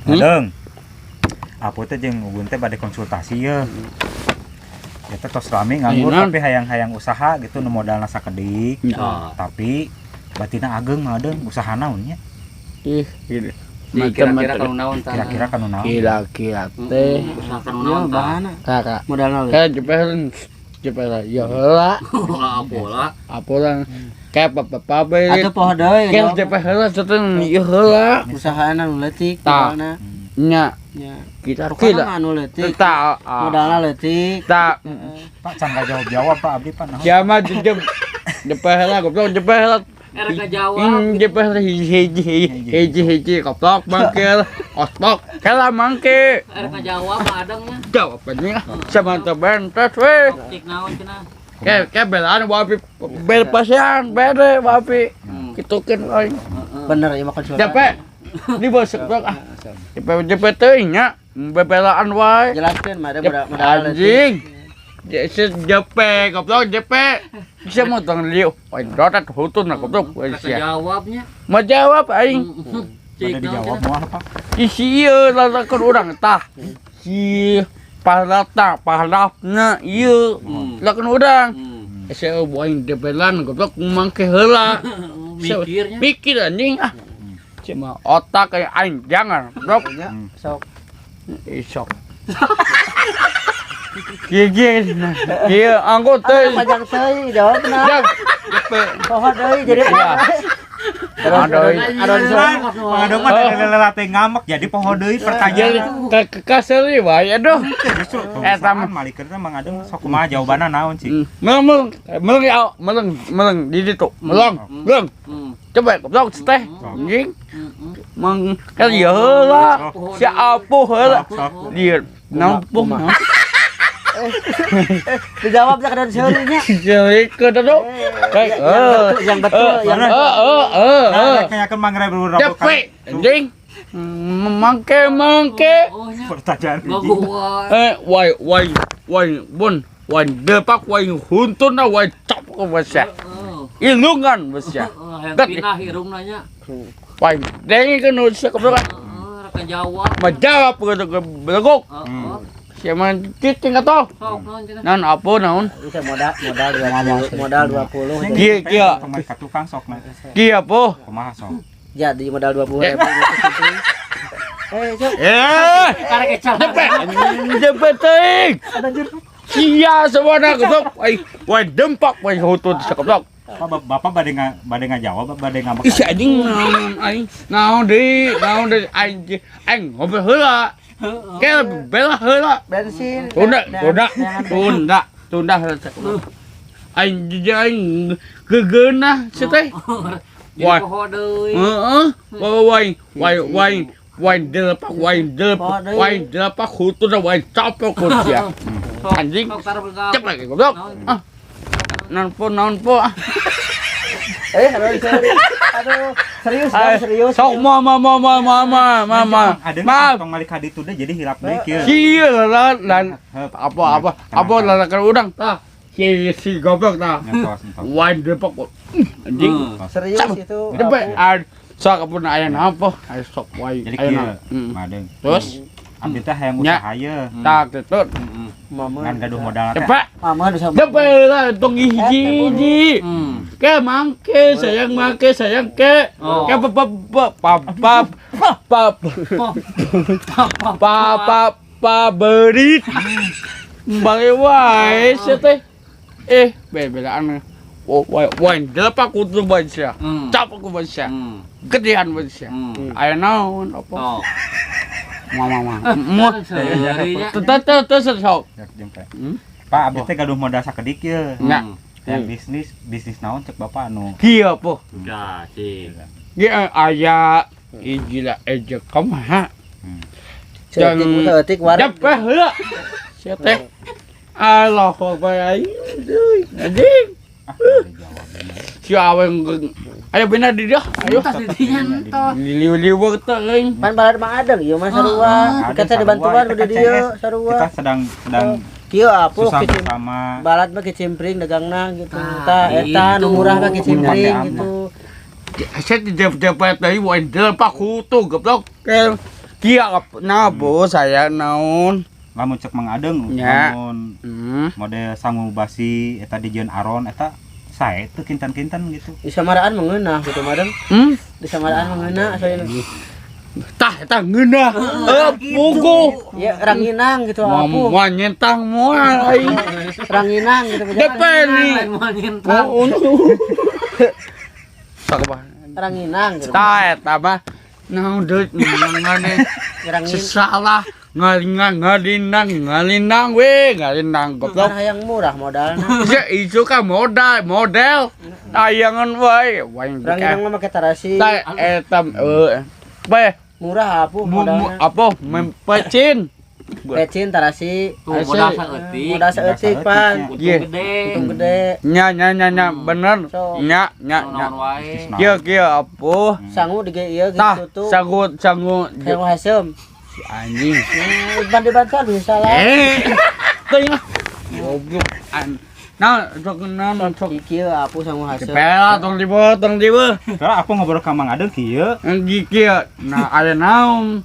Ngadeng. Apo teh jeung Ugun teh bade konsultasi ya. Eta tos rame nganggur tapi hayang-hayang usaha gitu nu modalna sakedik. Tapi batina ageng ngadeng usaha naon nya? Gitu. Kira-kira kanu naon tah? Kira-kira kanu naon? Kira-kira teh Usaha kanu naon tah? kakak Modalna kayak jepel ya heula apola kayak papa atuh poho deui kayak jepel heula ceuten ya heula usahaana nu leutik tah nya kita anu leutik tah modalna leutik tah Pak can jawab Pak abdi Pak. kiamat jepel heula goblok jepel heula Erek jawab jepel hiji goblok mangkil ospok kala mangke erek jawab adengnya jawabannya sama bentet we tik naon cenah kayak belaan wapi bel pasian bede wapi kitukeun euy bener ieu mah konsultasi capek di bosok ah capek teuing nya bebelaan wae jelaskeun mah ada modal anjing jepe goblok jepe bisa motong liu poin rotat hutun na goblok jawabnya mau jawab aing Bade dijawab moal Pak. isi ieu lalakeun urang tah si pahlapna ieu lakeun urang saya boing debelan goblok mangke heula mikirnya mikir anjing ah cuma otak kayak aing jangan goblok sok isok Iya, angkut teh. pajak teuing jawabna Jak, jepe. poho deui jadi Ada mah lelala teh ngamek jadi poho deui pertanyaan. Kaseli wae aduh. Justru eta mah malikeun teh Mang Adeng sok kumaha jawabanna naon sih? Meleng di ditu. Meleng. Coba goblok teh. Anjing. Mang ka ieu heula. Si apuh heula. Dia nampuh. dijawab dah kada seurinya Jadi ke dadu. yang betul yang Kayak Mang Rebul Rabu Cepet anjing. Mangke. pertanyaan Wai depak wai huntun na wai cap ke basya. Ilungan basya. pinah hirung nanya Wai dengi ke nusa kebetulan. rekan jawab Majawab ke belegok. Siapa cicing atau? sok naon cenah Naon apa naon? bisa modal 20 Kia Kemarin ka tukang sok na. Kia apa? Kumaha sok? jadi modal 20.000 cok karek kecap Cepet ting. Sia semuanya kebetulan. Wai dempak wai hutun sekeblok. Bapak bade ngajawab bade ngamek. Isi anjing naon aing. Naon deui aing ngobrol heula. Kayak bela heula. bensin Tunda. Aing gegeunah si teh. jadi poho deui Heeh. Wai delepak hutuna wai capok sia. Anjing. Cep lagi goblok. Naon po. aduh serius Sok mama. Ada Maaf. tong malik hadi tuh jadi hilap deui kieu. Kieu lah dan apa lalakan udang tah. Si goblok tah. Nyentos. Wai delepak anjing. serius itu Cepet sok pun aya apa? Aya sok wai. Jadi kieu Madeng. Terus Abdi teh hayang usaha ye. tak tetut. mama Ngan gaduh modal teh. Cepet. mama bisa Cepet lah tong hiji. Ke mangke sayang ke. Ke berit. Bagi wae teh. Bebelaan. Wai delepak kudu baca. Cap aku baca. Gedean baca. Aya naon apa? Mama. Tetep sok. Pak abdi teh gaduh modal sakedik ye. Nya. Yang bisnis naon cek Bapak anu. Kieu po. enggak sih Ge aya ijila eje kumaha. cetik warung Cepet heula. Sia teh. Allah Akbar anjing. Si aweng ayo bener di dia. Ayo. Liu-liu teuing. pan balad Mang Adeng ieu mah sarua kita dibantuan udah dia sarua Kita sedang kieu apuh susah kicim bersama. balad mah kicimpring dagangna gitu eta nu murah mah kicimpring gitu Saya cepet deui wae delepak hutu goblok. Kia nabo saya naon. Lamun cek Mang Adeng Nya. lamun model sangu basi eta dijieun aron eta sae teu kintan-kintan gitu. Di samaraan mengeunah gitu madeng. Di samaraan mengeunah saya. Tah eta ngeunah. Pugu. Ya ranginang gitu apuh. Mau nyentang moal aing. Ranginang gitu. Depeni. Oh. Sakapa? Ranginang gitu. Tah eta mah naon deui ngane salah ngalinang we ngalinang goblok. Kan hayang murah modalna. Ya isu ka model tayangan wae Ranginang mah make tarasi. tah eta bae Murah apuh modalna. apa mempecin Pecin tarasi. Modal saeutik. Modal saeutik pan. Ye. Hitung gede. nya bener nya Naon wae. kieu apa Sangu dige ieu tah gitu tuh. sangu Hayang hasem. si anjing Bantu-bantuan bisa salah. teuing goblok nah sok Kieu apuh sangu hasem. cepela tong dieu Soalnya aku ngobrol ka Mang Adeng kieu. kieu nah aya naon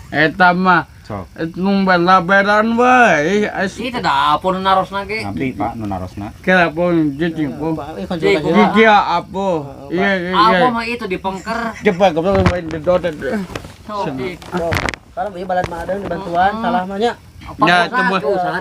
eta mah Sok. nu bela-belan wae Itu dah apa nu narosna ge. Nabi Pak nu narosna. kira pun jadi po Konsultasi. gigi apa iya Apa mah itu dipengker. cepat goblok main dodet Karena ieu balad mah ada bantuan salah mah nya. ya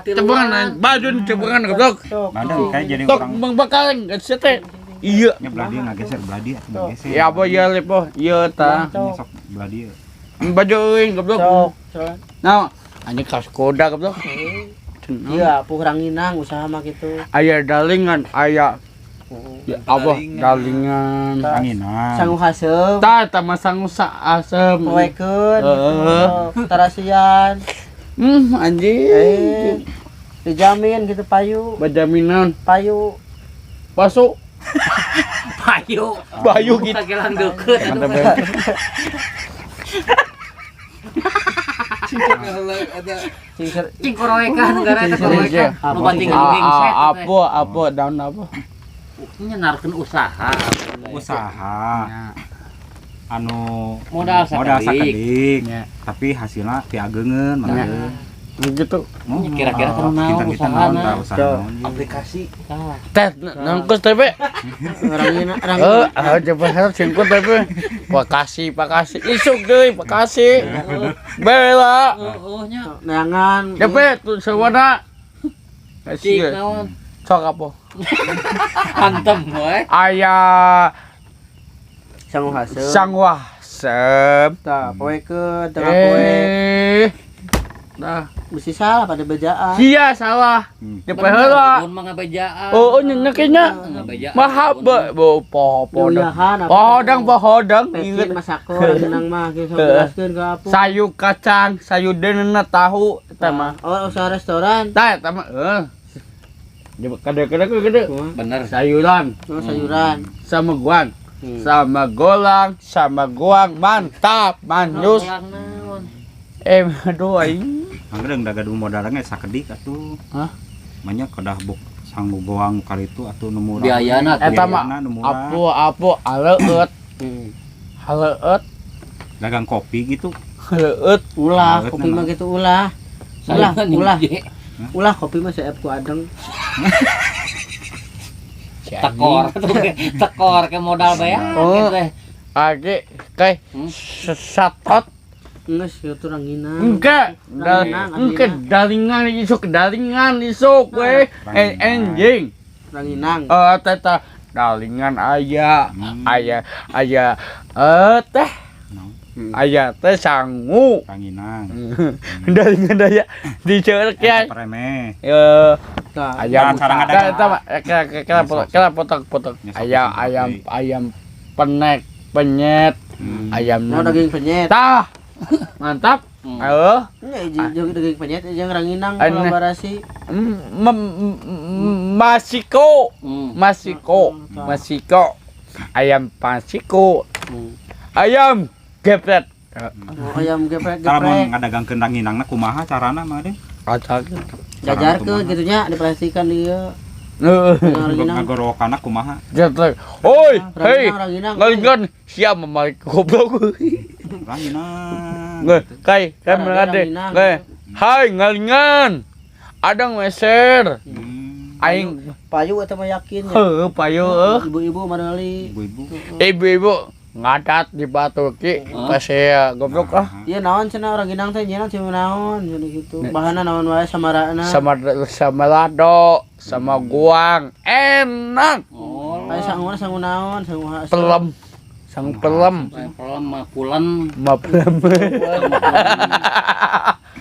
cebangan baju cebangan goblok Madeng kayak jadi tok orang bangbakan sete iya nya beladi ngageser beladi atuh ngageser. ya apa ya lepo iya ta Nya sok beladi. baju euing goblok Sok. nah anjing kas koda goblok Iya, apuh ranginang usaha mah gitu. aya dalingan aya ya apa dalingan Anginan. Sangu hasem. ta mah sangu sa asem Poekeun. Tarasian. Anjing Dijamin gitu payu. bajaminan Payu. masuk Payu. bayu gitu Tagelan deukeut. Mantap ya. Cing koroekan gara eta koroekan. Nu banting ngengset. apa daun apa Nya narkeun usaha. Usaha anu Modal sakedik. sakedik. Ya. Tapi hasilnya ti ageungeun Mang Ya. Adeng. gitu Kira-kira kudu naon Kita naon usahana. tah usaha naon. Aplikasi. teh nangkus teh Ranginang. coba harus singkut teh pakasih isuk deui pakasih bela Nya. Neangan. cepet tuh sawana Cik naon? sok apa Hantem we. aya Sangu hasem. sangwah sep Tah, poekeun tengah poe. Nah, Mesti salah pada bejaan. iya salah. Cepet heula. Mun mah ngabejaan. Oh, nyekenya. Ngabejaan. Mahaba pohon. Yuyahan, Pohodang Pecin inget masako ranginang mah geus jelaskeun ka apuh. sayu kacang, sayu deunna tahu eta mah. Oh, usaha restoran. Tah eta mah Coba gede. Bener. Sayuran Oh, sayuran. sama guang. Sama golang, sama guang mantap, manyus. Aduh aing. Mang Adeng da gaduh modalna sakedik atuh. Hah? Banyak kedah buk sanggu goang kali itu atuh nu murah. Biayana Eta mah nu murah. apu aleueut. Haleueut, Dagang kopi gitu. haleueut. Ulah, Banget kopi nama. mah gitu ulah. Ulah kopi mah saep ku adeng. Tekor ke modal bayar. Oh. Age kayak satot. Geus kitu ranginang. Enggak, dalingan isuk we enjing. Ranginang. Teta dalingan aya teh aya teh sangu Ranginang. dalingan daya diceurek ya Preme. Tah. ayam Cara eta kira potong ayam penyet ayam Mau daging penyet. tah mantap ayo Nya jeung daging penyet jeung ranginang Ane. kolaborasi. Masiko ayam pasiko ayam gepret Oh, ayam geprek Cara mau geprek. ngadagangkeun ranginangna kumaha carana Mang Adeng? acak Jajarkeun gitu nya dipastikan dia. ngagorok anak kumaha. Jangan. Oi, hei, Ranginang. ngalingan siapa mamaik goblok. Ranginang. Kai ngade. Hai ngalingan. Adang meser. Aing Payu eta mah yakin. heuh payo Ibu-ibu marali. ibu-ibu ngadat di batu ki pasea goblok ah. Iya naon cenah Ranginang teh nyeuna cuma naon jadi gitu. Bahanna naon wae samarana. Sama lado, sama guang. Enak. Kayak sangu naon, sangu Pelem. Sang pelem. Pelem pulen. Ma pelem.